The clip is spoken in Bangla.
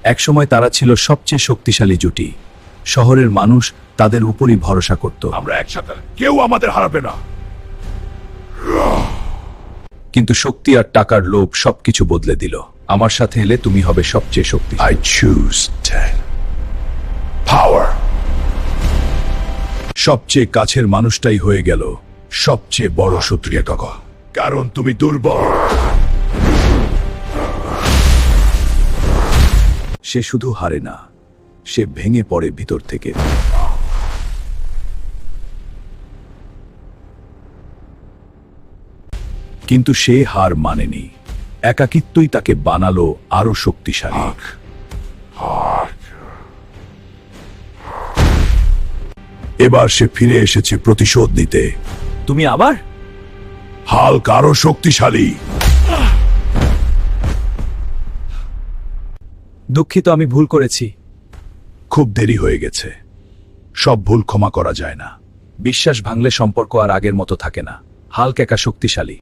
একসময় তারা ছিল সবচেয়ে শক্তিশালী জুটি। শহরের মানুষ তাদের উপরই ভরসা করত। আমরা একসাথে, কেউ আমাদের হারাবে না। কিন্তু শক্তি আর টাকার লোভ সবকিছু বদলে দিল। আমার সাথে এলে তুমি হবে সবচেয়ে শক্তিশালী। I choose power. সবচেয়ে কাছের মানুষটাই হয়ে গেল সবচেয়ে বড় শত্রু। কারণ তুমি দুর্বল। সে শুধু হারে না, সে ভেঙে পড়ে ভিতর থেকে। কিন্তু সে হার মানেনি। একাকিত্বই তাকে বানালো আরো শক্তিশালী। এবার সে ফিরে এসেছে প্রতিশোধ নিতে। তুমি আবার? হাল্ক আরো শক্তিশালী। দুঃখিত, আমি ভুল করেছি। খুব দেরি হয়ে গেছে। সব ভুল ক্ষমা করা যায় না। বিশ্বাস ভাঙলে সম্পর্ক আর আগের মতো থাকে না। হাল্ক একা শক্তিশালী,